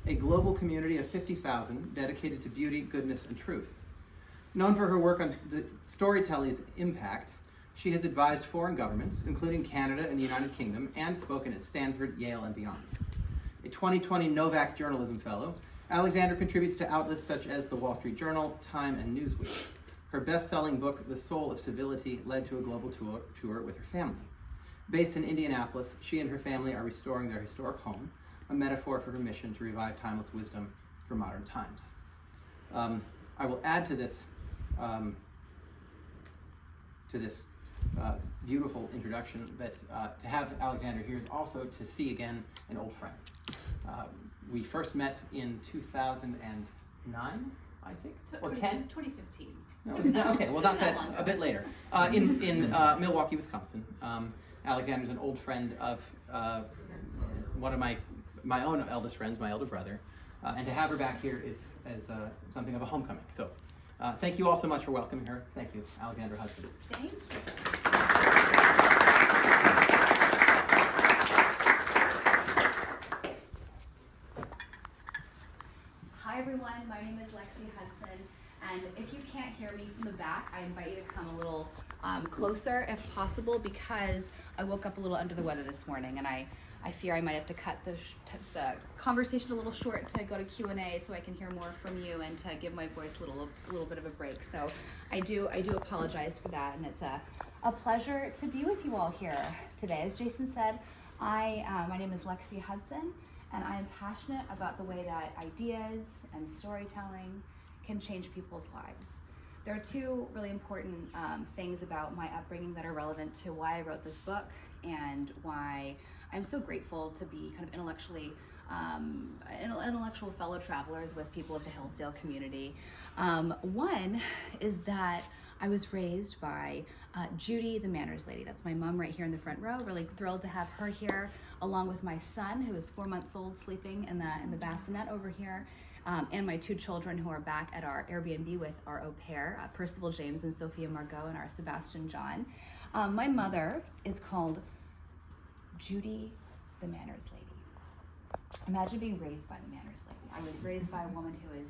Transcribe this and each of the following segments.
a global community of 50,000 dedicated to beauty, goodness, and truth. Known for her work on the storytelling's impact, she has advised foreign governments, including Canada and the United Kingdom, and spoken at Stanford, Yale, and beyond. A 2020 Novak Journalism Fellow, Alexandra contributes to outlets such as the Wall Street Journal, Time, and Newsweek. Her best-selling book, The Soul of Civility, led to a global tour with her family. Based in Indianapolis, she and her family are restoring their historic home, a metaphor for her mission to revive timeless wisdom for modern times. I will add to this beautiful introduction that to have Alexandra here is also to see again an old friend. We first met in 2009, I think, or 10? 2015. No, okay, well, not that, a bit later. In Milwaukee, Wisconsin. Alexandra's an old friend of one of my own eldest friends, my elder brother. And to have her back here is something of a homecoming. So thank you all so much for welcoming her. Thank you, Alexandra Hudson. Thank you. Hi everyone, my name is Lexi Hudson, and if you can't hear me from the back, I invite you to come a little closer if possible, because I woke up a little under the weather this morning, and I fear I might have to cut the conversation a little short to go to Q&A so I can hear more from you and to give my voice a little bit of a break. So I do apologize for that, and it's a pleasure to be with you all here today. As Jason said, my name is Lexi Hudson, and I am passionate about the way that ideas and storytelling can change people's lives. There are two really important things about my upbringing that are relevant to why I wrote this book and why I'm so grateful to be kind of intellectual fellow travelers with people of the Hillsdale community. One is that I was raised by Judy, the manners lady. That's my mom right here in the front row. Really thrilled to have her here, along with my son, who is 4 months old, sleeping in the bassinet over here, and my two children who are back at our Airbnb with our au pair, Percival James and Sophia Margot, and our Sebastian John. My mother is called Judy, the manners lady. Imagine being raised by the manners lady. I was raised by a woman who is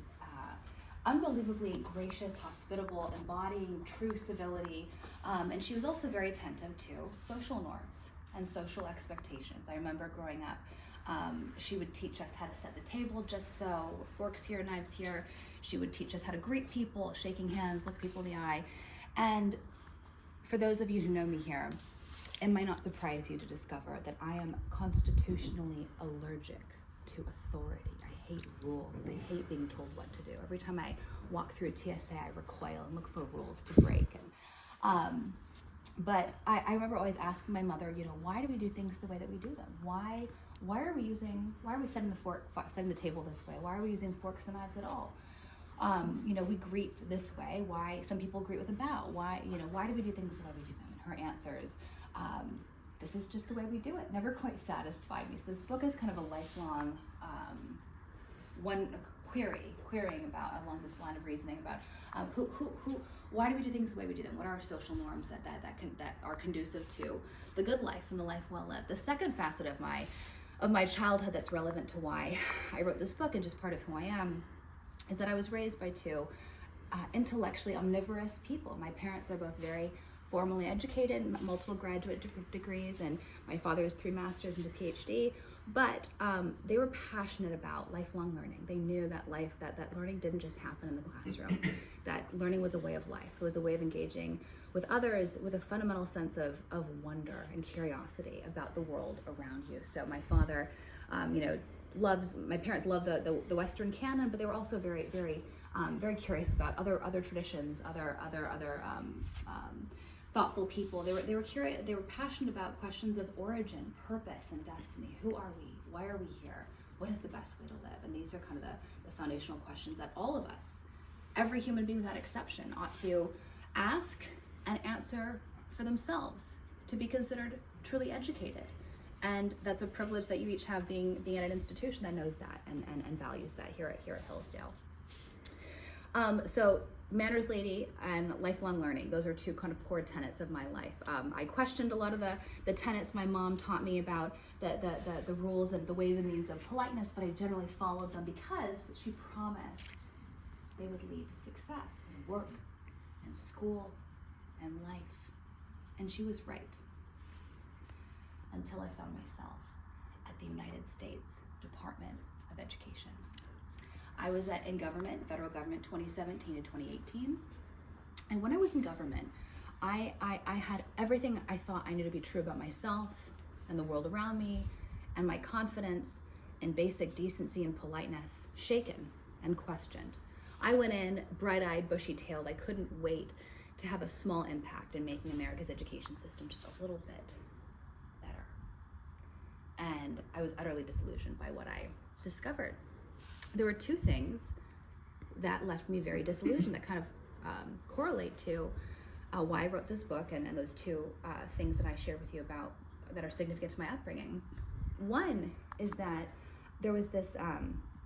unbelievably gracious, hospitable, embodying true civility, and she was also very attentive to social norms and social expectations. I remember growing up, she would teach us how to set the table just so, forks here, knives here. She would teach us how to greet people, shaking hands, look people in the eye. And for those of you who know me here, it might not surprise you to discover that I am constitutionally allergic to authority. I hate rules. I hate being told what to do. Every time I walk through TSA, I recoil and look for rules to break. But I remember always asking my mother, why do we do things the way that we do them? Why are we setting the table this way? Why are we using forks and knives at all? We greet this way. Why some people greet with a bow? Why do we do things the way we do them? And her answer is, this is just the way we do it. Never quite satisfied me. So this book is kind of a lifelong querying about along this line of reasoning about why do we do things the way we do them? What are our social norms that are conducive to the good life and the life well lived? The second facet of my childhood that's relevant to why I wrote this book and just part of who I am is that I was raised by two intellectually omnivorous people. My parents are both very formally educated, multiple graduate degrees, and my father has 3 masters and a PhD, but they were passionate about lifelong learning. They knew that that learning didn't just happen in the classroom, that learning was a way of life. It was a way of engaging with others with a fundamental sense of wonder and curiosity about the world around you. So my father, my parents love the Western canon, but they were also very, very, very curious about other traditions, other thoughtful people. They were curious. They were passionate about questions of origin, purpose, and destiny. Who are we? Why are we here? What is the best way to live? And these are kind of the foundational questions that all of us, every human being without exception, ought to ask and answer for themselves to be considered truly educated. And that's a privilege that you each have being at an institution that knows that and values that here at Hillsdale. So manners lady and lifelong learning, those are two kind of core tenets of my life. I questioned a lot of the tenets my mom taught me about the rules and the ways and means of politeness, but I generally followed them because she promised they would lead to success in work and school and life. And she was right. Until I found myself at the United States Department of Education. I was in government, federal government, 2017 to 2018. And when I was in government, I had everything I thought I knew to be true about myself and the world around me, and my confidence in basic decency and politeness shaken and questioned. I went in bright-eyed, bushy-tailed. I couldn't wait to have a small impact in making America's education system just a little bit better. And I was utterly disillusioned by what I discovered. There were two things that left me very disillusioned that kind of correlate to why I wrote this book, and those two things that I shared with you about that are significant to my upbringing. One is that there was this,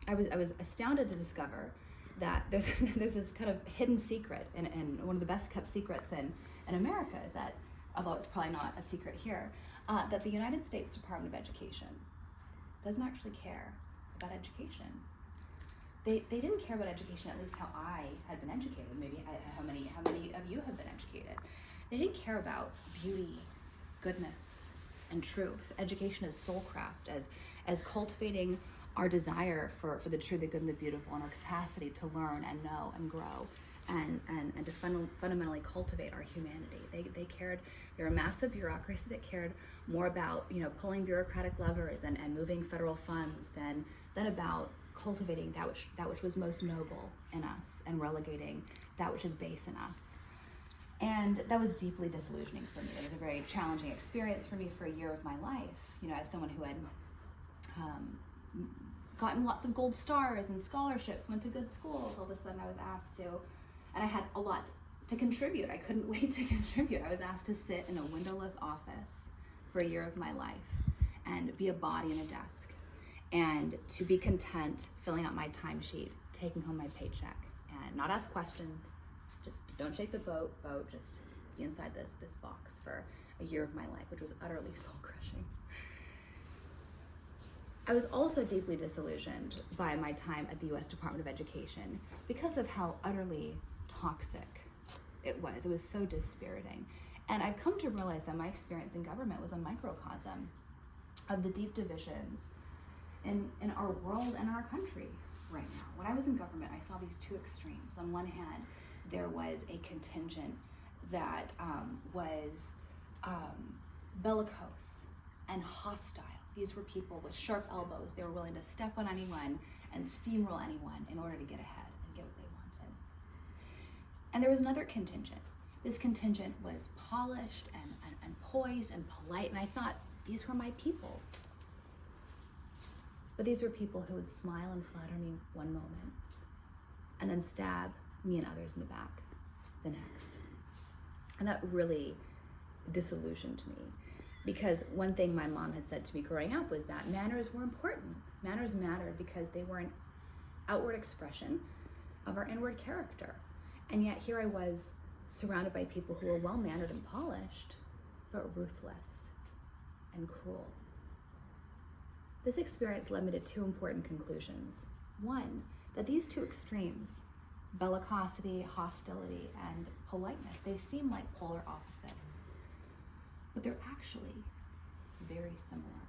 I was astounded to discover that there's this kind of hidden secret, and one of the best kept secrets in America is that, although it's probably not a secret here, that the United States Department of Education doesn't actually care about education. They didn't care about education, at least how I had been educated, maybe how many of you have been educated. They didn't care about beauty, goodness, and truth. Education is soulcraft, as cultivating our desire for the true, the good, and the beautiful, and our capacity to learn and know and grow and to fundamentally cultivate our humanity. They cared. They're a massive bureaucracy that cared more about pulling bureaucratic levers and moving federal funds than about cultivating that which was most noble in us and relegating that which is base in us. And that was deeply disillusioning for me. It was a very challenging experience for me for a year of my life. As someone who had gotten lots of gold stars and scholarships, went to good schools, all of a sudden I was asked to, and I had a lot to contribute. I couldn't wait to contribute. I was asked to sit in a windowless office for a year of my life and be a body in a desk, and to be content filling out my timesheet, taking home my paycheck, and not ask questions. Just don't shake the boat, just be inside this box for a year of my life, which was utterly soul-crushing. I was also deeply disillusioned by my time at the U.S. Department of Education because of how utterly toxic it was. It was so dispiriting. And I've come to realize that my experience in government was a microcosm of the deep divisions in our world and our country right now. When I was in government, I saw these two extremes. On one hand, there was a contingent that was bellicose and hostile. These were people with sharp elbows. They were willing to step on anyone and steamroll anyone in order to get ahead and get what they wanted. And there was another contingent. This contingent was polished and poised and polite, and I thought, these were my people. But these were people who would smile and flatter me one moment, and then stab me and others in the back the next. And that really disillusioned me, because one thing my mom had said to me growing up was that manners were important. Manners mattered because they were an outward expression of our inward character. And yet here I was surrounded by people who were well-mannered and polished, but ruthless and cruel. This experience led me to two important conclusions. One, that these two extremes, bellicosity, hostility, and politeness, they seem like polar opposites, but they're actually very similar.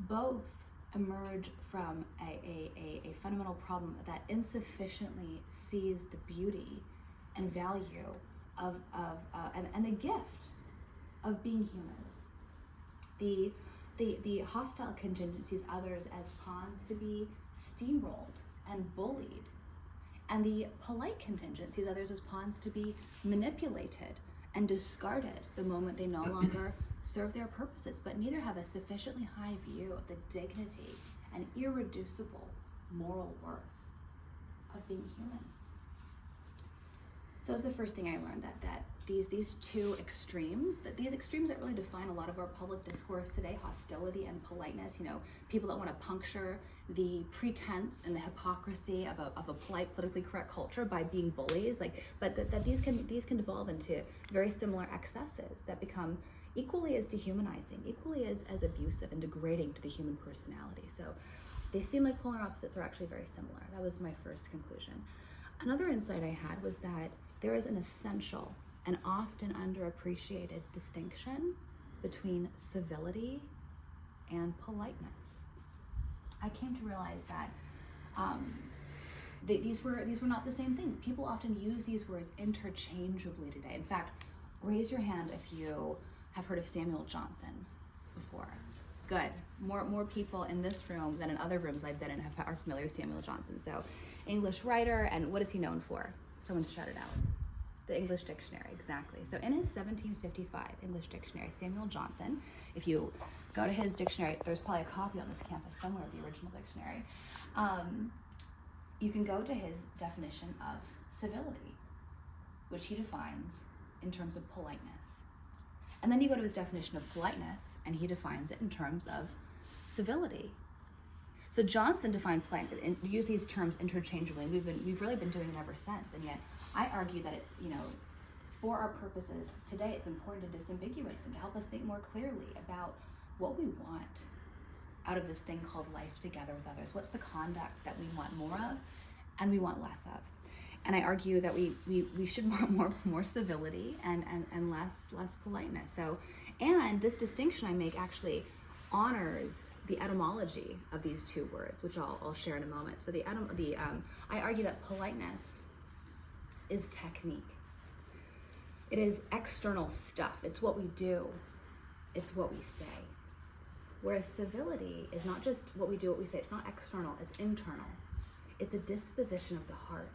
Both emerge from a fundamental problem that insufficiently sees the beauty and value and the gift of being human. The hostile contingent sees others as pawns to be steamrolled and bullied, and the polite contingent sees others as pawns to be manipulated and discarded the moment they no longer serve their purposes, but neither have a sufficiently high view of the dignity and irreducible moral worth of being human. So that was the first thing I learned, that these two extremes, these extremes that really define a lot of our public discourse today, hostility and politeness, people that want to puncture the pretense and the hypocrisy of a polite, politically correct culture by being bullies, but that these can devolve into very similar excesses that become equally as dehumanizing, equally as abusive and degrading to the human personality. So they seem like polar opposites are actually very similar. That was my first conclusion. Another insight I had was that there is an essential and often underappreciated distinction between civility and politeness. I came to realize that these were not the same thing. People often use these words interchangeably today. In fact, raise your hand if you have heard of Samuel Johnson before. Good. More people in this room than in other rooms I've been in are familiar with Samuel Johnson. So, English writer, and what is he known for? Someone shout it out. The English Dictionary, exactly. So in his 1755 English Dictionary, Samuel Johnson, if you go to his dictionary, there's probably a copy on this campus somewhere of the original dictionary. You can go to his definition of civility, which he defines in terms of politeness. And then you go to his definition of politeness, and he defines it in terms of civility. So Johnson defined politeness and used these terms interchangeably. We've really been doing it ever since, and yet I argue that it's, for our purposes today, it's important to disambiguate them, to help us think more clearly about what we want out of this thing called life together with others. What's the conduct that we want more of and we want less of? And I argue that we should want more civility and less politeness. So, and this distinction I make actually honors the etymology of these two words, which I'll share in a moment. So I argue that politeness is technique. It is external stuff. It's what we do. It's what we say. Whereas civility is not just what we do, what we say. It's not external. It's internal. It's a disposition of the heart.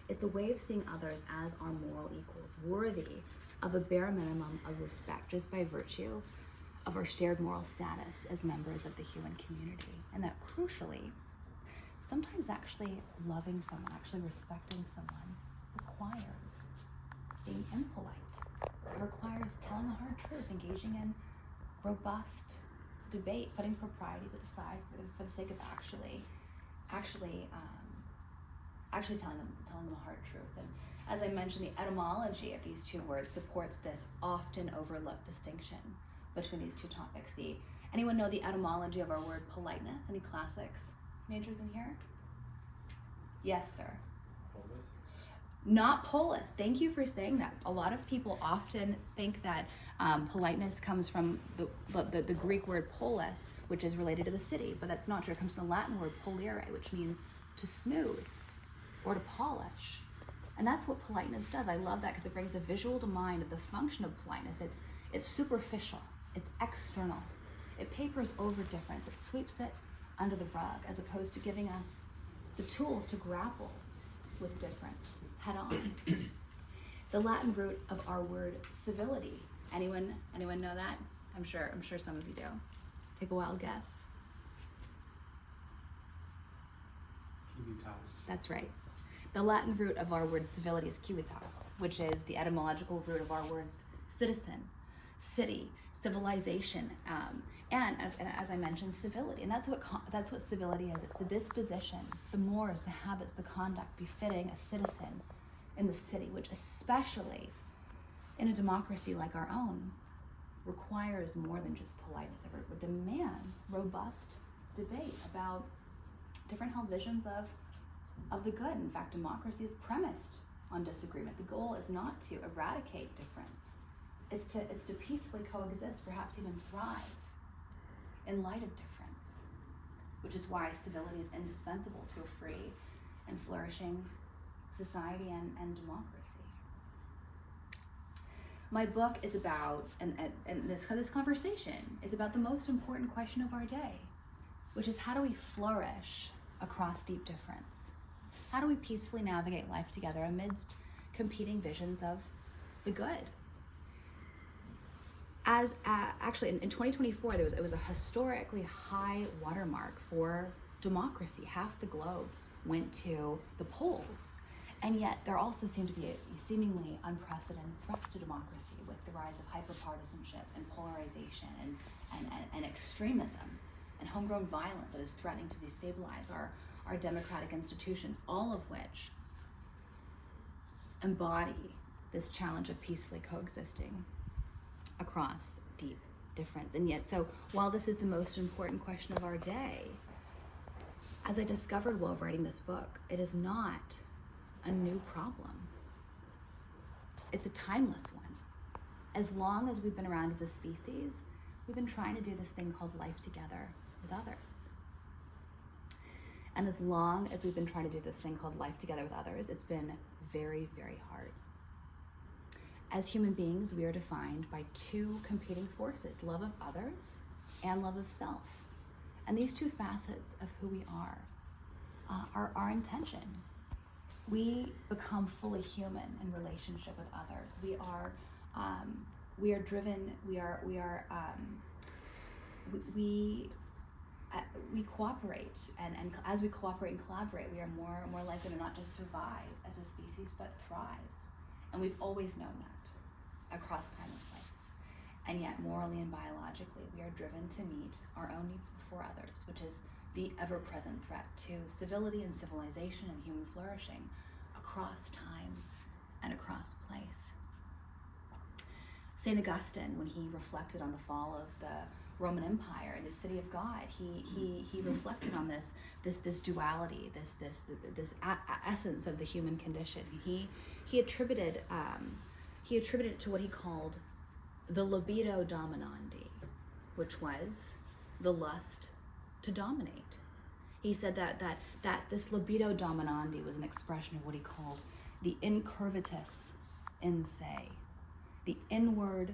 It's a way of seeing others as our moral equals, worthy of a bare minimum of respect, just by virtue of our shared moral status as members of the human community. And that crucially, sometimes actually loving someone, actually respecting someone, requires being impolite. It requires telling a hard truth, engaging in robust debate, putting propriety to the side for the sake of actually telling them a hard truth. And as I mentioned, the etymology of these two words supports this often overlooked distinction between these two topics. Anyone know the etymology of our word politeness? Any classics majors in here? Yes, sir. Polis? Not polis. Thank you for saying that. A lot of people often think that politeness comes from the Greek word polis, which is related to the city, but that's not true. It comes from the Latin word polire, which means to smooth or to polish. And that's what politeness does. I love that because it brings a visual to mind of the function of politeness. It's superficial. It's external. It papers over difference. It sweeps it under the rug, as opposed to giving us the tools to grapple with difference head on. The Latin root of our word civility. Anyone know that? I'm sure some of you do. Take a wild guess. Civitas. That's right. The Latin root of our word civility is civitas, which is the etymological root of our words citizen, city, civilization, and as I mentioned, civility. And that's what civility is. It's the disposition, the mores, the habits, the conduct befitting a citizen in the city, which especially in a democracy like our own requires more than just politeness. It demands robust debate about different held visions of the good. In fact, democracy is premised on disagreement. The goal is not to eradicate difference. It's to peacefully coexist, perhaps even thrive in light of difference, which is why civility is indispensable to a free and flourishing society and democracy. My book is about, and this conversation is about the most important question of our day, which is how do we flourish across deep difference? How do we peacefully navigate life together amidst competing visions of the good? Actually, in 2024, it was a historically high watermark for democracy. Half the globe went to the polls. And yet there also seem to be a seemingly unprecedented threats to democracy with the rise of hyperpartisanship and polarization and extremism and homegrown violence that is threatening to destabilize our democratic institutions, all of which embody this challenge of peacefully coexisting across deep difference. And yet, so while this is the most important question of our day, as I discovered while writing this book, it is not a new problem. It's a timeless one. As long as we've been around as a species, we've been trying to do this thing called life together with others. And as long as we've been trying to do this thing called life together with others, it's been very, very hard. As human beings, we are defined by two competing forces, love of others and love of self. And these two facets of who we are our intention. We become fully human in relationship with others. We are driven. We cooperate, and as we cooperate and collaborate, we are more likely to not just survive as a species, but thrive. And we've always known that across time and place. And yet, morally and biologically, we are driven to meet our own needs before others, which is the ever-present threat to civility and civilization and human flourishing across time and across place. St. Augustine, when he reflected on the fall of the Roman Empire and the city of God, he reflected on this duality, this essence of the human condition. He attributed it to what he called the libido dominandi, which was the lust to dominate. He said that this libido dominandi was an expression of what he called the incurvatus in se, the inward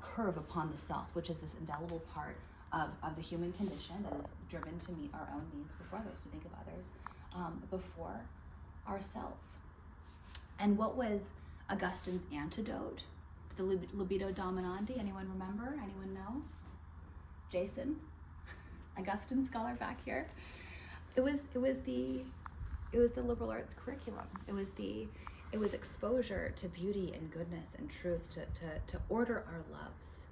curve upon the self, which is this indelible part of the human condition that is driven to meet our own needs before others, to think of others before ourselves. And what was Augustine's antidote to the libido dominandi? Anyone remember? Anyone know? Jason, Augustine scholar back here. It was the liberal arts curriculum. It was exposure to beauty and goodness and truth, to order our loves,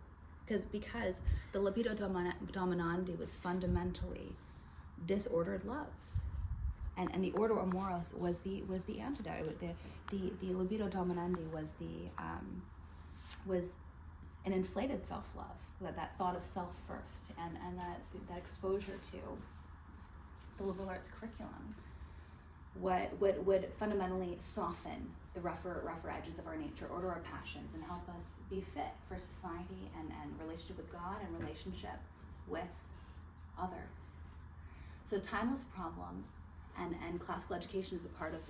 because the libido dominandi was fundamentally disordered loves, and the ordo amoris was the antidote. The libido dominandi was an inflated self-love, that thought of self first, and that exposure to the liberal arts curriculum would fundamentally soften the rougher edges of our nature, order our passions, and help us be fit for society and relationship with God and relationship with others. So timeless problem, and classical education is a part of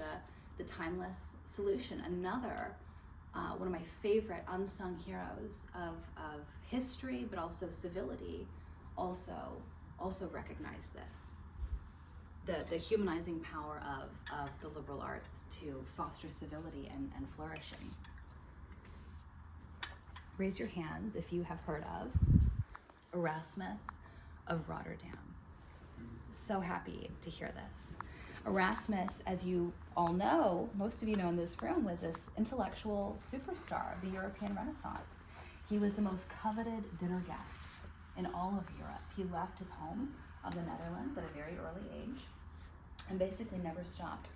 the timeless solution. Another one of my favorite unsung heroes of history, but also civility, also recognized this. The humanizing power of the liberal arts to foster civility and flourishing. Raise your hands if you have heard of Erasmus of Rotterdam. So happy to hear this. Erasmus, as you all know, most of you know in this room, was this intellectual superstar of the European Renaissance. He was the most coveted dinner guest in all of Europe. He left his home of the Netherlands at a very early age and basically never stopped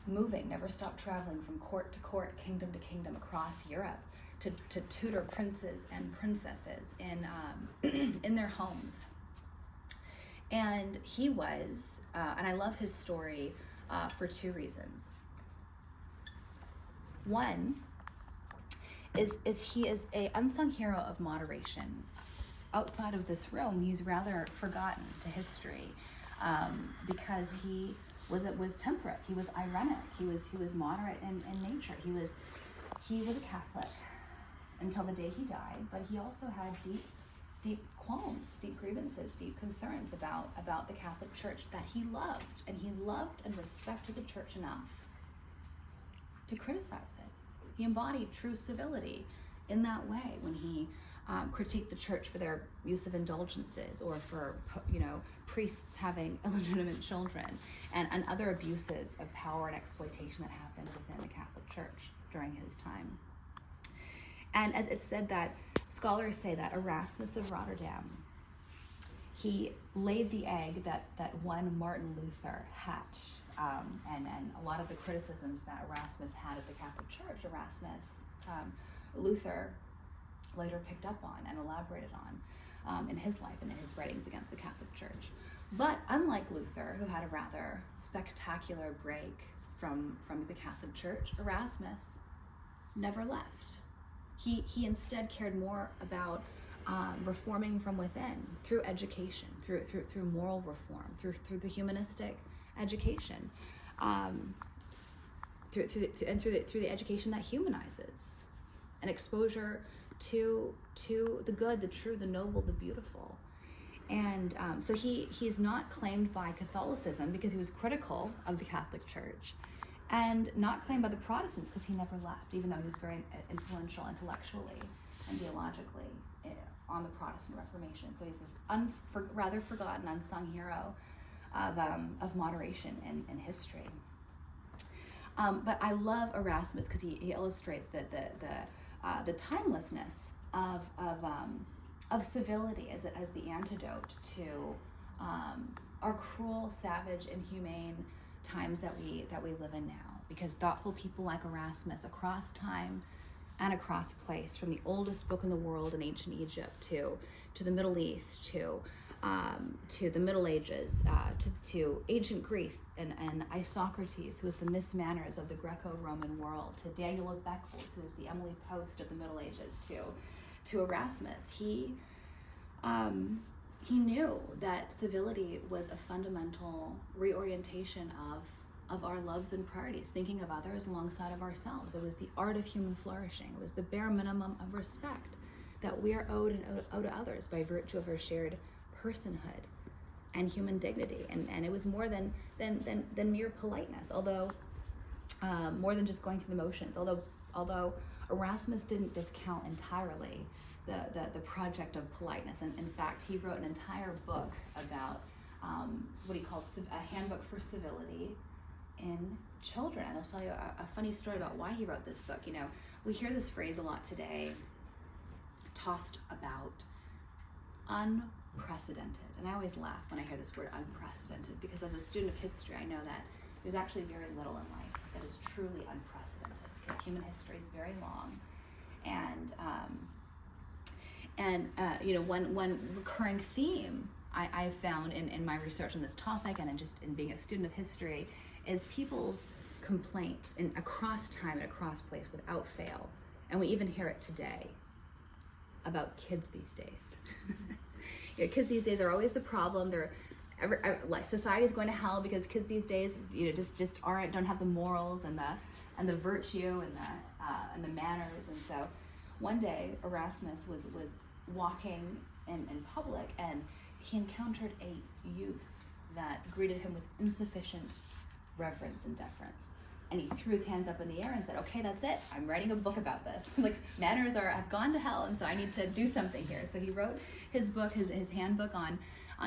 moving, never stopped traveling from court to court, kingdom to kingdom across Europe to tutor princes and princesses in their homes. And he was, and I love his story for two reasons. One is he is a unsung hero of moderation. Outside of this room, he's rather forgotten to history because he was temperate. He was irenic. He was moderate in nature. He was a Catholic until the day he died, but he also had deep qualms, deep grievances, deep concerns about the Catholic Church that he loved, and he loved and respected the Church enough to criticize it. He embodied true civility in that way when he critique the church for their use of indulgences, or for priests having illegitimate children, and other abuses of power and exploitation that happened within the Catholic Church during his time. And as it's said, that scholars say that Erasmus of Rotterdam, he laid the egg that one Martin Luther hatched. And a lot of the criticisms that Erasmus had of the Catholic Church, Luther later picked up on and elaborated on in his life and in his writings against the Catholic Church. But unlike Luther, who had a rather spectacular break from the Catholic Church, Erasmus never left. He instead cared more about reforming from within through education, through moral reform, through the humanistic education, through the education that humanizes, an exposure to the good, the true, the noble, the beautiful. And so he's not claimed by Catholicism because he was critical of the Catholic Church, and not claimed by the Protestants because he never left, even though he was very influential intellectually and theologically on the Protestant Reformation. So he's this rather forgotten, unsung hero of moderation in history. But I love Erasmus because he illustrates that the timelessness of civility as the antidote to our cruel, savage, inhumane times that we live in now. Because thoughtful people like Erasmus across time and across place, from the oldest book in the world in ancient Egypt to the Middle East, to the Middle Ages, to ancient Greece and Isocrates, who was the Miss Manners of the Greco-Roman world, to Daniel of Beccles, who was the Emily Post of the Middle Ages, to Erasmus. He knew that civility was a fundamental reorientation of our loves and priorities, thinking of others alongside of ourselves. It was the art of human flourishing. It was the bare minimum of respect that we are owed to others by virtue of our shared personhood and human dignity. And it was more than mere politeness, although more than just going through the motions. Although Erasmus didn't discount entirely the project of politeness. And in fact, he wrote an entire book about what he called a handbook for civility in children. And I'll tell you a funny story about why he wrote this book. We hear this phrase a lot today, tossed about, unprecedented. And I always laugh when I hear this word unprecedented, because as a student of history, I know that there's actually very little in life that is truly unprecedented, because human history is very long. And one recurring theme I've found in my research on this topic and in being a student of history is people's complaints across time and across place without fail. And we even hear it today about kids these days. Kids these days are always the problem. Society's going to hell because kids these days, just don't have the morals and the virtue and the manners. And so, one day Erasmus was walking in public, and he encountered a youth that greeted him with insufficient reverence and deference. And he threw his hands up in the air and said, "Okay, that's it. I'm writing a book about this. Manners have gone to hell, and so I need to do something here." So he wrote his book, his handbook on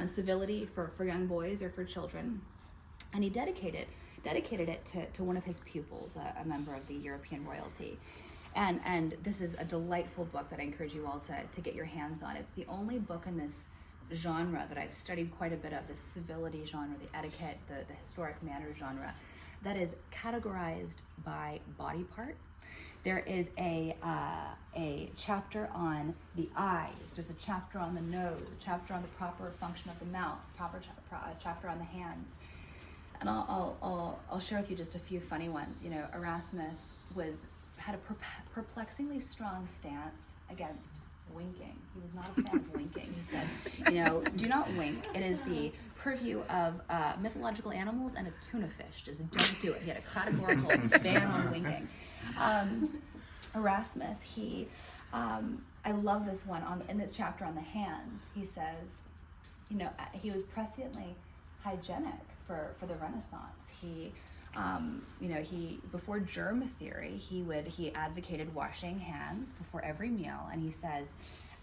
civility for young boys or for children, and he dedicated it to one of his pupils, a member of the European royalty. And this is a delightful book that I encourage you all to get your hands on. It's the only book in this genre that I've studied quite a bit of, the civility genre, the etiquette, the historic manners genre, that is categorized by body part. There is a chapter on the eyes. There's a chapter on the nose, a chapter on the proper function of the mouth, a chapter on the hands. And I'll share with you just a few funny ones. Erasmus had a perplexingly strong stance against winking. He was not a fan of winking. He said, do not wink. It is the purview of mythological animals and a tuna fish. Just don't do it. He had a categorical ban on winking. Erasmus, I love this one in the chapter on the hands. He says, he was presciently hygienic for the Renaissance. He before germ theory, he advocated washing hands before every meal, and he says,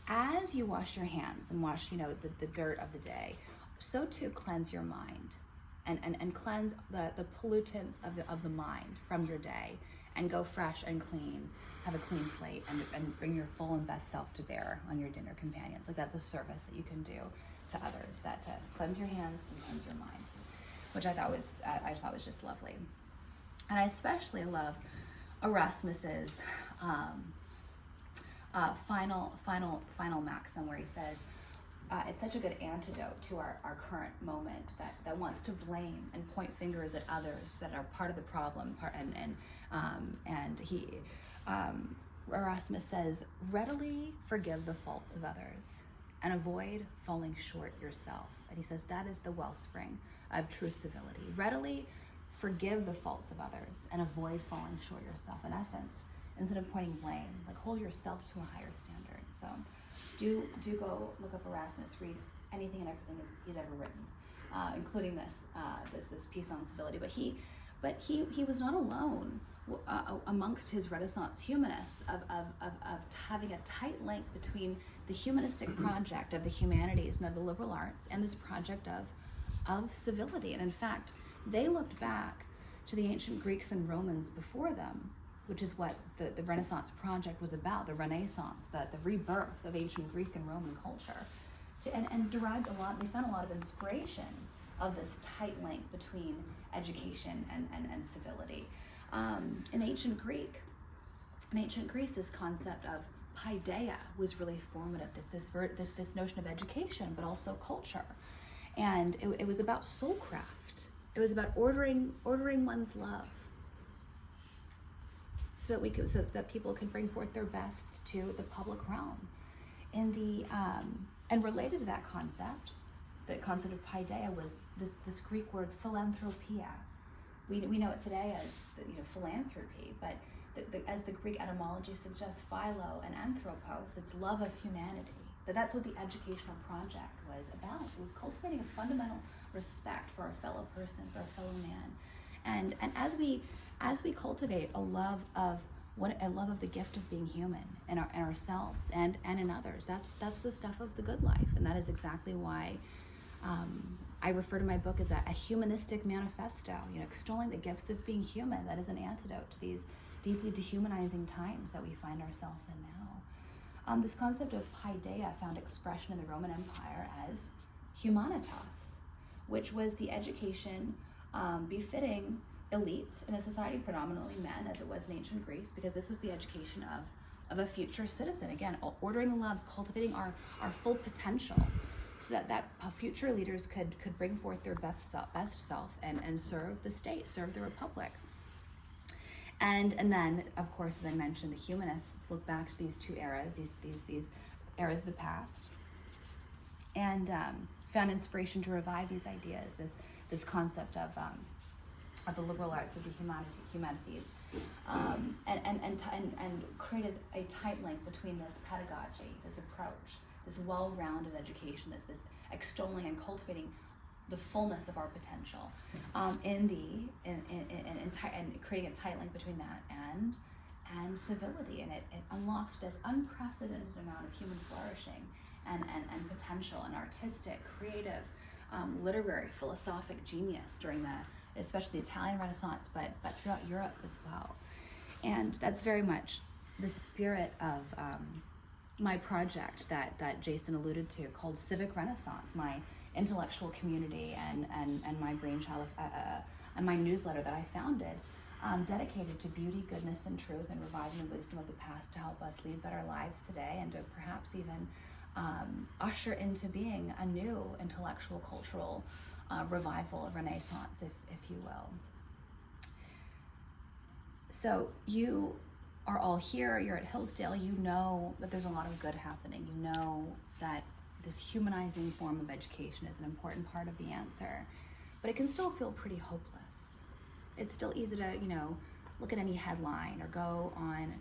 as you wash your hands and wash, the dirt of the day, so too cleanse your mind and cleanse the pollutants of the mind from your day, and go fresh and clean, have a clean slate, and bring your full and best self to bear on your dinner companions. Like, that's a service that you can do to others, that to cleanse your hands and cleanse your mind, which I thought was just lovely. And I especially love Erasmus's final maxim, where he says, it's such a good antidote to our current moment that wants to blame and point fingers at others that are part of the problem. Erasmus says, readily forgive the faults of others and avoid falling short yourself. And he says that is the wellspring of true civility. Readily forgive the faults of others and avoid falling short yourself. In essence, instead of pointing blame, like, hold yourself to a higher standard. So do go look up Erasmus, read anything and everything he's ever written, including this piece on civility. But he was not alone amongst his Renaissance humanists of having a tight link between the humanistic project of the humanities and of the liberal arts and this project of civility. And in fact, they looked back to the ancient Greeks and Romans before them, which is what the Renaissance project was about, the Renaissance, the rebirth of ancient Greek and Roman culture, and derived they found a lot of inspiration of this tight link between education and civility. In ancient Greece, this concept of paideia was really formative. This notion of education, but also culture, and it was about soulcraft. It was about ordering one's love, so that people could bring forth their best to the public realm. And related to that concept, the concept of paideia was this Greek word philanthropia. We know it today as philanthropy, but as the Greek etymology suggests, philo and anthropos, it's love of humanity. That's what the educational project was about. It was cultivating a fundamental respect for our fellow persons, our fellow man, and as we cultivate a love of the gift of being human in ourselves and in others. That's the stuff of the good life, and that is exactly why I refer to my book as a humanistic manifesto. Extolling the gifts of being human. That is an antidote to these deeply dehumanizing times that we find ourselves in now. This concept of paideia found expression in the Roman Empire as humanitas, which was the education befitting elites in a society, predominantly men, as it was in ancient Greece, because this was the education of a future citizen. Again, ordering the loves, cultivating our full potential, so that future leaders could bring forth their best self and serve the state, serve the republic. And then, of course, as I mentioned, the humanists look back to these two eras, these eras of the past, and found inspiration to revive these ideas, this concept of the liberal arts, of the humanities, and created a tight link between this pedagogy, this approach, this well-rounded education, this extolling and cultivating the fullness of our potential, and creating a tight link between that and civility, and it unlocked this unprecedented amount of human flourishing and potential and artistic, creative, literary, philosophic genius during especially the Italian Renaissance, but throughout Europe as well. And that's very much the spirit of my project that Jason alluded to, called Civic Renaissance, my intellectual community and my brainchild and my newsletter that I founded, dedicated to beauty, goodness, and truth, and reviving the wisdom of the past to help us lead better lives today, and to perhaps even usher into being a new intellectual, cultural revival of Renaissance, if you will. So you are all here, you're at Hillsdale, you know that there's a lot of good happening. You know that this humanizing form of education is an important part of the answer, but it can still feel pretty hopeless. It's still easy to, look at any headline or go on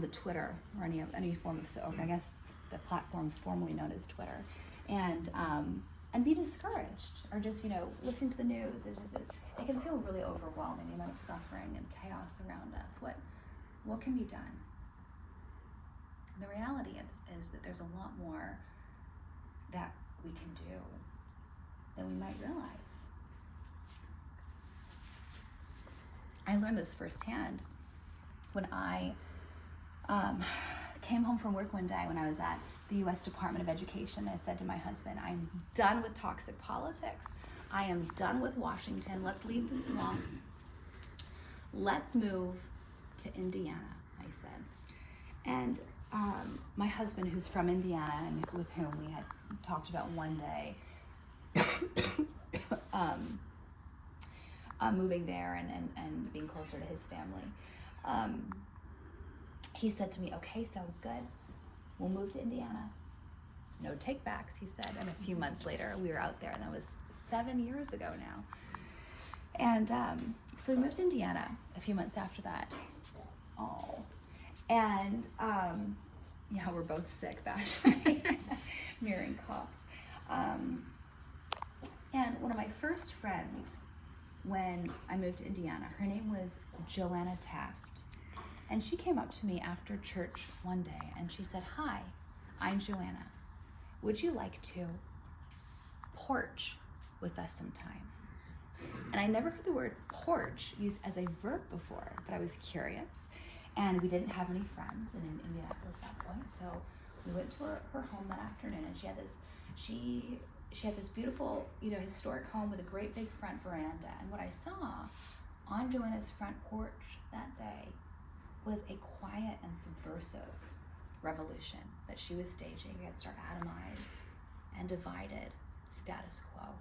the Twitter or any form of, I guess the platform formerly known as Twitter, and be discouraged, or just, listening to the news. It can feel really overwhelming, the amount of suffering and chaos around us. What can be done? And the reality is that there's a lot more that we can do than we might realize. I learned this firsthand when I came home from work one day when I was at the U.S. Department of Education. I said to my husband, I'm done with toxic politics. I am done with Washington. Let's leave the swamp. Let's move to Indiana, I said. And my husband, who's from Indiana and with whom we had talked about one day moving there and being closer to his family, he said to me, okay, sounds good. We'll move to Indiana. No takebacks, he said. And a few months later, we were out there, and that was 7 years ago now. And so we moved to Indiana a few months after that. Oh. And yeah, we're both sick, Vash. Mirroring coughs. And one of my first friends when I moved to Indiana, her name was Joanna Taft. And she came up to me after church one day and she said, hi, I'm Joanna. Would you like to porch with us sometime? And I never heard the word porch used as a verb before, but I was curious. And we didn't have any friends in Indianapolis at that point. So we went to her home that afternoon, and she had this beautiful, historic home with a great big front veranda. And what I saw on Joanna's front porch that day was a quiet and subversive revolution that she was staging against our atomized and divided status quo.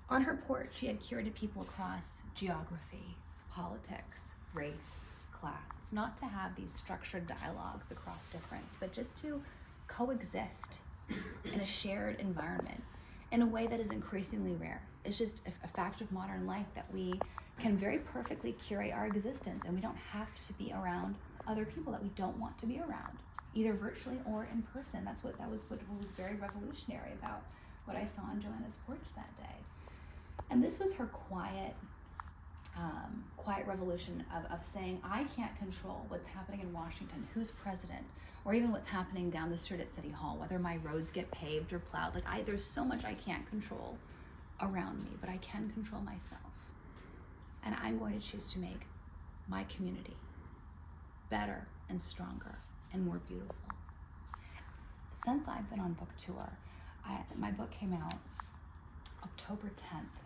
On her porch, she had curated people across geography, politics, race, class, not to have these structured dialogues across difference, but just to coexist in a shared environment in a way that is increasingly rare. It's just a fact of modern life that we can very perfectly curate our existence, and we don't have to be around other people that we don't want to be around, either virtually or in person. That was what was very revolutionary about what I saw on Joanna's porch that day. And this was her quiet revolution of saying, I can't control what's happening in Washington, who's president, or even what's happening down the street at City Hall, whether my roads get paved or plowed. There's so much I can't control around me, but I can control myself. And I'm going to choose to make my community better and stronger and more beautiful. Since I've been on book tour, my book came out October 10th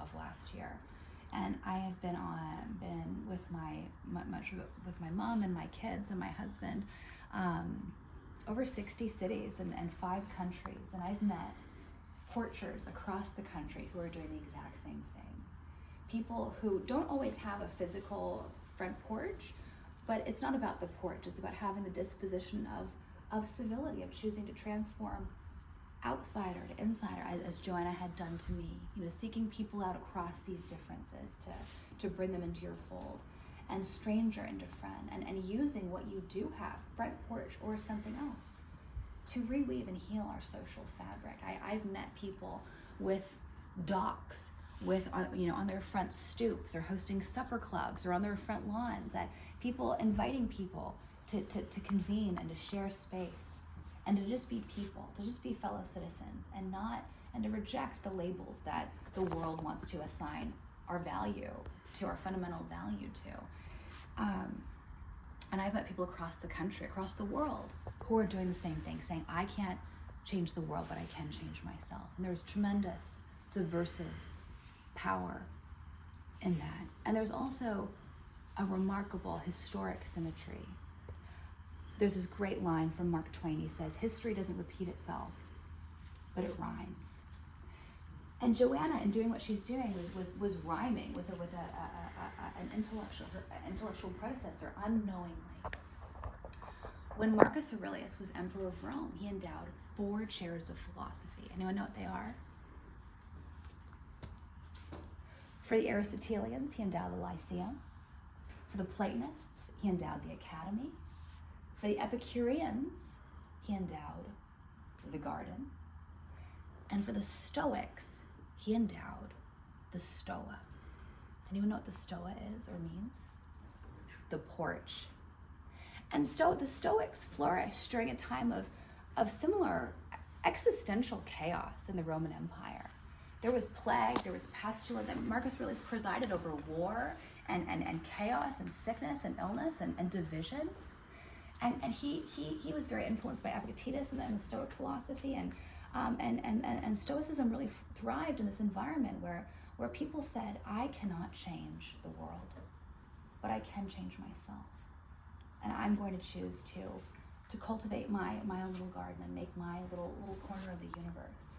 of last year. And I have been with my mom and my kids and my husband, over 60 cities and 5 countries. And I've met porchers across the country who are doing the exact same thing. People who don't always have a physical front porch, but it's not about the porch. It's about having the disposition of civility, of choosing to transform outsider to insider, as Joanna had done to me, seeking people out across these differences to bring them into your fold, and stranger into friend, and using what you do have, front porch or something else, to reweave and heal our social fabric. I've met people with docks, on their front stoops, or hosting supper clubs, or on their front lawns, that people inviting people to convene and to share space. And to just be people, to just be fellow citizens, and to reject the labels that the world wants to assign our value to, our fundamental value to. And I've met people across the country, across the world, who are doing the same thing, saying, I can't change the world, but I can change myself. And there's tremendous subversive power in that. And there's also a remarkable historic symmetry. There's this great line from Mark Twain. He says, history doesn't repeat itself, but it rhymes. And Joanna, in doing what she's doing, was rhyming with an intellectual predecessor unknowingly. When Marcus Aurelius was emperor of Rome, he endowed 4 chairs of philosophy. Anyone know what they are? For the Aristotelians, he endowed the Lyceum. For the Platonists, he endowed the Academy. For the Epicureans, he endowed the garden. And for the Stoics, he endowed the Stoa. Anyone know what the Stoa is or means? The porch. And the Stoics flourished during a time of similar existential chaos in the Roman Empire. There was plague, there was pestilence, and Marcus Aurelius presided over war and chaos and sickness and illness and division. And he was very influenced by Epictetus and the Stoic philosophy, and Stoicism really thrived in this environment where people said, I cannot change the world, but I can change myself. And I'm going to choose to cultivate my own little garden and make my little corner of the universe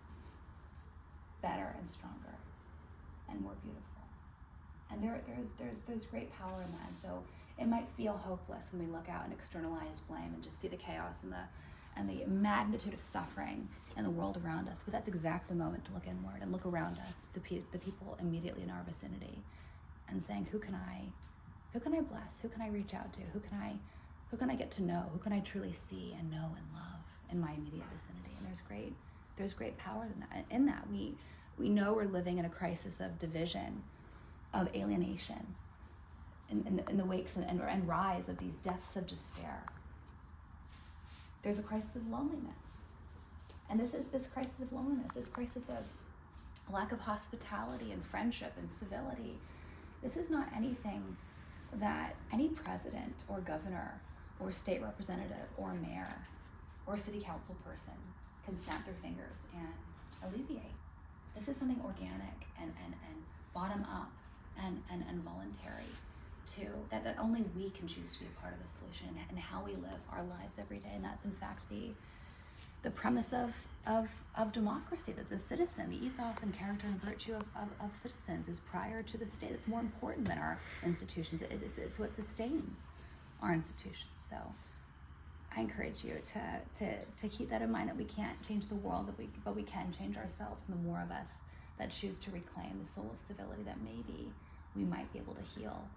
better and stronger and more beautiful. And there's great power in that. And so it might feel hopeless when we look out and externalize blame and just see the chaos and the magnitude of suffering in the world around us. But that's exactly the moment to look inward and look around us, the people immediately in our vicinity, and saying, who can I bless? Who can I reach out to? Who can I get to know? Who can I truly see and know and love in my immediate vicinity? And there's great power in that. We know we're living in a crisis of division, of alienation, in the wakes and rise of these deaths of despair. There's a crisis of loneliness. And this crisis of loneliness, this crisis of lack of hospitality and friendship and civility. This is not anything that any president or governor or state representative or mayor or city council person can snap their fingers and alleviate. This is something organic and bottom up and voluntary that only we can choose to be a part of the solution and how we live our lives every day. And that's in fact the premise of democracy, that the citizen, the ethos and character and virtue of citizens is prior to the state. It's more important than our institutions. It's what sustains our institutions. So I encourage you to keep that in mind, that we can't change the world, but we can change ourselves. And the more of us that choose to reclaim the soul of civility, that maybe we might be able to heal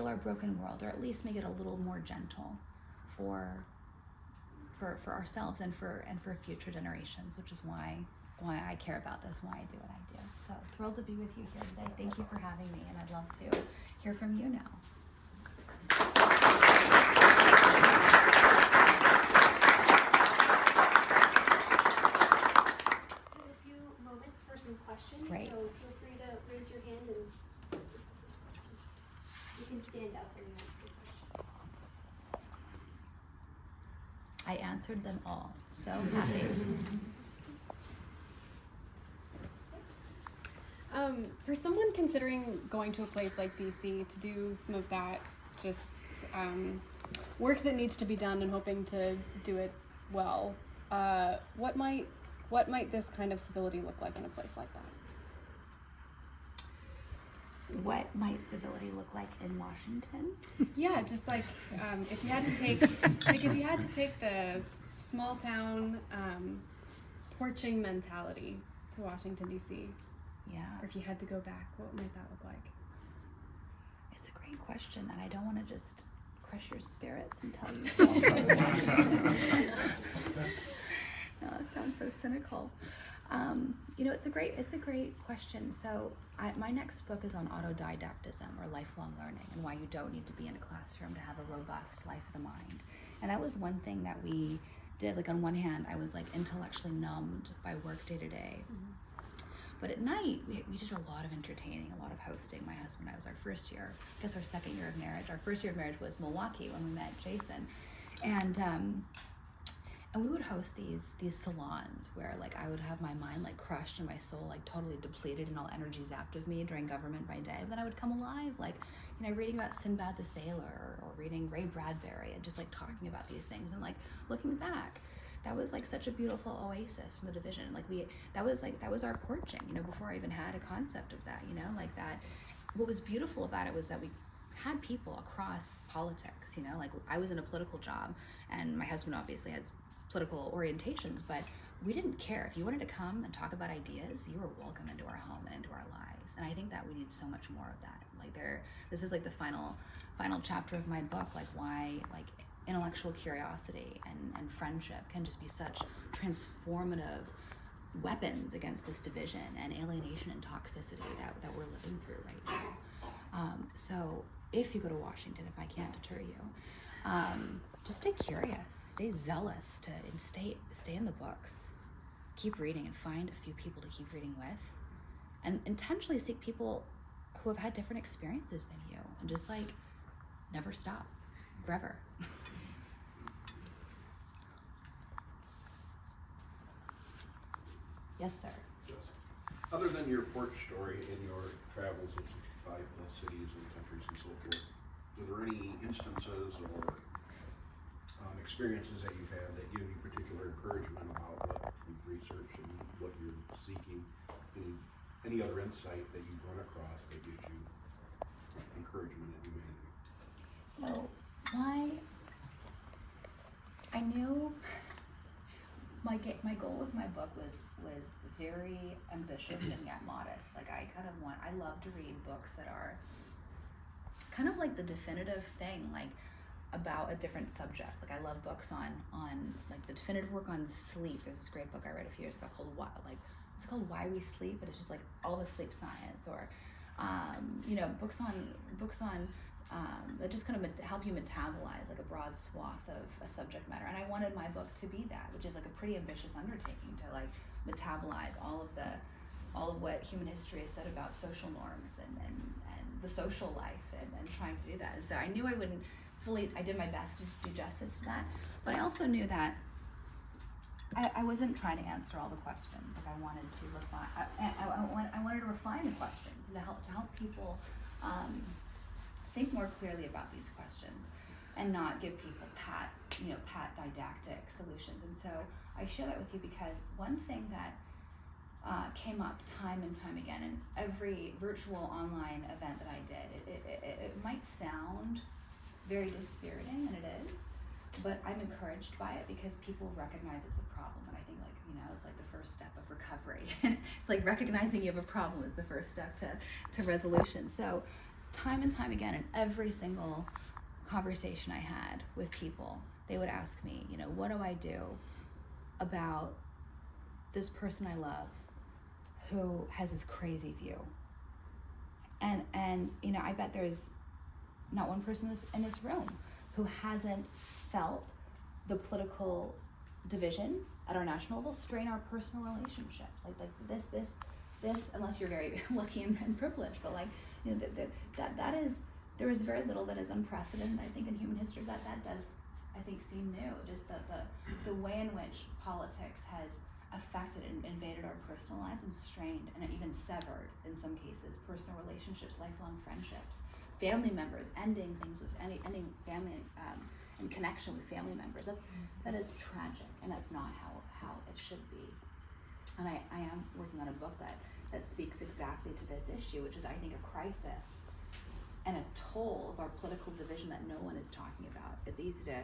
our broken world, or at least make it a little more gentle for ourselves and for future generations, which is why I care about this, why I do what I do. So thrilled to be with you here today. Thank you for having me, and I'd love to hear from you now. A few moments for some questions. Great. So feel free to raise your hand and you can stand up when you ask your question. I answered them all, so happy. For someone considering going to a place like DC to do some of that just work that needs to be done and hoping to do it well, what might this kind of civility look like in a place like that? What might civility look like in Washington? Yeah, just like if you had to take the small town porching mentality to Washington D.C. Yeah. Or if you had to go back, what might that look like? It's a great question, and I don't want to just crush your spirits and tell you. No, that sounds so cynical. It's a great question. So my next book is on autodidactism, or lifelong learning, and why you don't need to be in a classroom to have a robust life of the mind. And that was one thing that we did. Like, on one hand, I was like intellectually numbed by work day to day. But at night, we did a lot of entertaining, a lot of hosting. My husband and I, was our first year, I guess our second year of marriage. Our first year of marriage was Milwaukee when we met Jason. And we would host these salons where like I would have my mind like crushed and my soul like totally depleted and all energy zapped of me during government by day. But then I would come alive, like, reading about Sinbad the Sailor or reading Ray Bradbury and just like talking about these things and like looking back. That was like such a beautiful oasis from the division. Like that was our porching, before I even had a concept of that, like that. What was beautiful about it was that we had people across politics, like I was in a political job and my husband obviously has political orientations, but we didn't care. If you wanted to come and talk about ideas, you were welcome into our home and into our lives. And I think that we need so much more of that. Like this is like the final chapter of my book, like why like intellectual curiosity and friendship can just be such transformative weapons against this division and alienation and toxicity that we're living through right now. So if you go to Washington, if I can't deter you, Just stay curious, stay zealous, and stay in the books. Keep reading and find a few people to keep reading with, and intentionally seek people who have had different experiences than you, and just like never stop, forever. Yes, sir. Yes. Other than your porch story and your travels of 65 plus cities and countries and so forth, are there any instances or experiences that you've had that give you particular encouragement about what you've researched and what you're seeking? Any other insight that you've run across that gives you encouragement in humanity? So I knew my goal with my book was very ambitious and yet modest. Like I love to read books that are kind of like the definitive thing, like about a different subject. Like I love books on like the definitive work on sleep. There's this great book I read a few years ago called Why We Sleep, but it's just like all the sleep science, or books on that just kind of help you metabolize like a broad swath of a subject matter. And I wanted my book to be that, which is like a pretty ambitious undertaking to like metabolize all of what human history has said about social norms and the social life and trying to do that. And so I knew I wouldn't I did my best to do justice to that, but I also knew that I wasn't trying to answer all the questions. Like I wanted to refine. I wanted to refine the questions and to help people think more clearly about these questions, and not give people pat didactic solutions. And so I share that with you because one thing that came up time and time again in every virtual online event that I did, it might sound very dispiriting, and it is, but I'm encouraged by it because people recognize it's a problem. And I think it's like the first step of recovery. It's like recognizing you have a problem is the first step to resolution. So time and time again in every single conversation I had with people, they would ask me, what do I do about this person I love who has this crazy view? And I bet there's not one person in this room who hasn't felt the political division at our national level strain our personal relationships. Like this, unless you're very lucky and privileged, but there is very little that is unprecedented. I think in human history that does, I think, seem new. Just the way in which politics has affected and invaded our personal lives and strained and even severed, in some cases, personal relationships, lifelong friendships, family members, ending things with ending family and connection with family members. That is tragic, and that's not how it should be. And I am working on a book that speaks exactly to this issue, which is, I think, a crisis and a toll of our political division that no one is talking about. It's easy to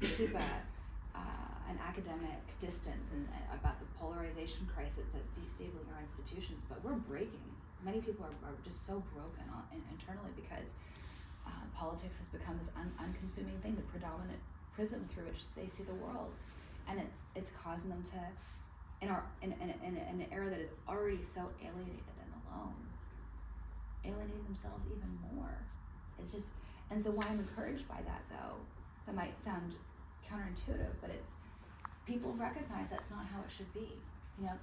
keep an academic distance and about the polarization crisis that's destabling our institutions, but we're breaking. Many people are just so broken internally because politics has become this unconsuming thing, the predominant prism through which they see the world, and it's causing them to, in an era that is already so alienated and alone, alienate themselves even more. It's just, and so why I'm encouraged by that, though, that might sound counterintuitive, but it's people recognize that's not how it should be.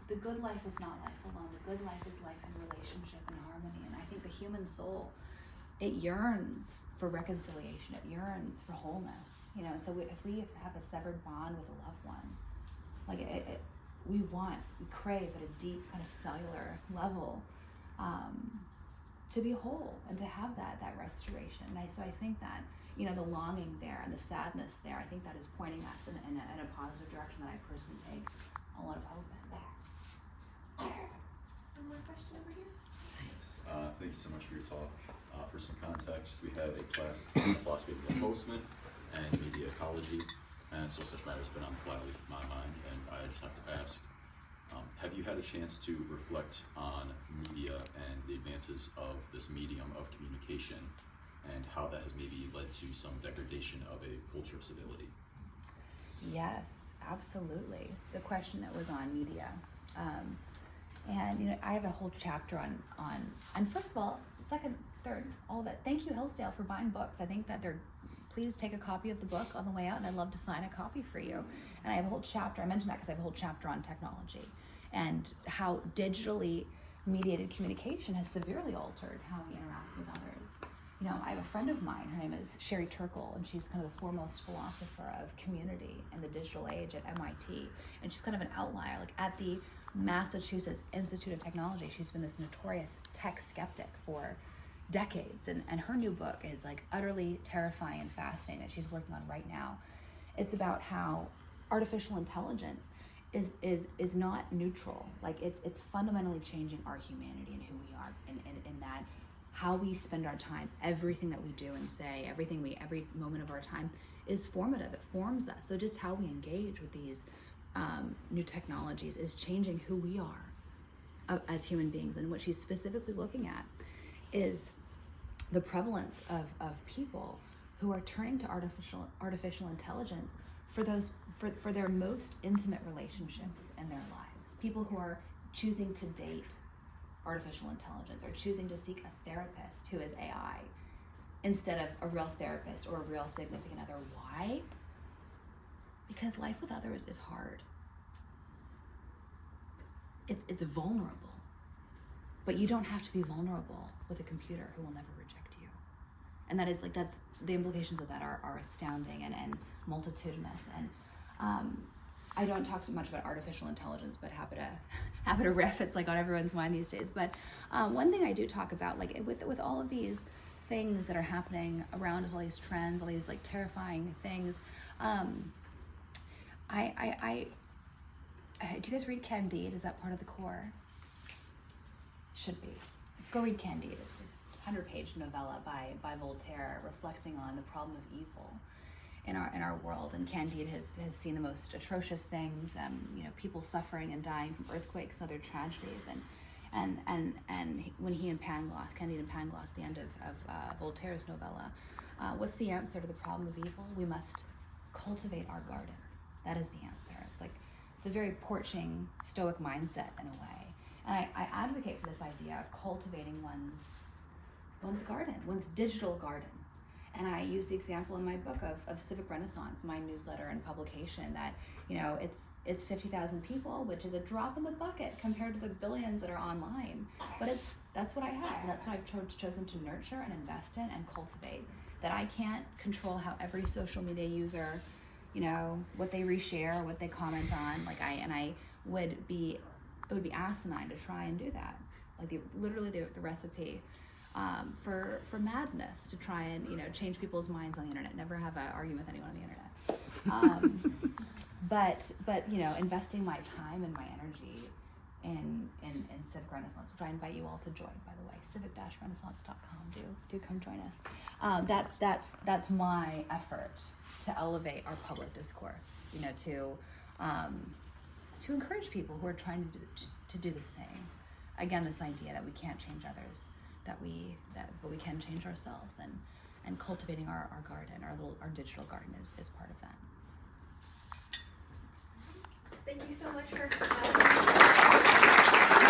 The good life is not life alone. The good life is life in relationship and harmony. And I think the human soul, it yearns for reconciliation. It yearns for wholeness. And so if we have a severed bond with a loved one, we crave at a deep kind of cellular level to be whole and to have that restoration. And so I think that the longing there and the sadness there, I think that is pointing us in a positive direction that I personally take a lot of hope in. One more question over here. Thank you so much for your talk. For some context, we have a class in philosophy of enforcement and media ecology, and so such matters have been on the fly leaf of my mind, and I just have to ask, have you had a chance to reflect on media and the advances of this medium of communication and how that has maybe led to some degradation of a culture of civility? Yes, absolutely. The question that was on media. And you know, I have a whole chapter on and first of all, second, third, all of it. Thank you, Hillsdale, for buying books. I think that please take a copy of the book on the way out, and I'd love to sign a copy for you. And I have a whole chapter, I mentioned that because I have a whole chapter on technology and how digitally mediated communication has severely altered how we interact with others. You know, I have a friend of mine, her name is Sherry Turkle, and she's kind of the foremost philosopher of community in the digital age at MIT. And she's kind of an outlier. Like at the Massachusetts Institute of Technology, she's been this notorious tech skeptic for decades. And her new book is like utterly terrifying and fascinating that she's working on right now. It's about how artificial intelligence is not neutral. Like it's fundamentally changing our humanity and who we are, in that how we spend our time, everything that we do and say, every moment of our time is formative. It forms us. So just how we engage with these new technologies is changing who we are as human beings. And what she's specifically looking at is the prevalence of people who are turning to artificial intelligence for their most intimate relationships in their lives. People who are choosing to date artificial intelligence or choosing to seek a therapist who is AI instead of a real therapist or a real significant other. Why? Because life with others is hard. It's vulnerable. But you don't have to be vulnerable with a computer who will never reject you. And that's the implications of that are astounding and multitudinous. And I don't talk too much about artificial intelligence, but happy to riff. It's like on everyone's mind these days. But one thing I do talk about, like with all of these things that are happening around us, all these trends, all these like terrifying things. Do you guys read Candide? Is that part of the core? Should be. Go read Candide. It's just a 100-page novella by Voltaire reflecting on the problem of evil in our world. And Candide has seen the most atrocious things, people suffering and dying from earthquakes and other tragedies. And when he and Pangloss, Candide and Pangloss, the end of Voltaire's novella, what's the answer to the problem of evil? We must cultivate our garden. That is the answer. It's a very porching, stoic mindset in a way. And I advocate for this idea of cultivating one's garden, one's digital garden. And I use the example in my book of Civic Renaissance, my newsletter and publication, that it's 50,000 people, which is a drop in the bucket compared to the billions that are online. But that's what I have. That's what I've chosen to nurture and invest in and cultivate. That I can't control how every social media user, what they reshare, what they comment on. It would be asinine to try and do that. Literally the recipe for madness to try and change people's minds on the internet. Never have an argument with anyone on the internet. But investing my time and my energy in Civic Renaissance, which I invite you all to join, by the way, civic-renaissance.com. Do come join us. That's my effort to elevate our public discourse. To encourage people who are trying to do the same. Again, this idea that we can't change others, but we can change ourselves, and cultivating our garden, our digital garden is part of that. Thank you so much for having me.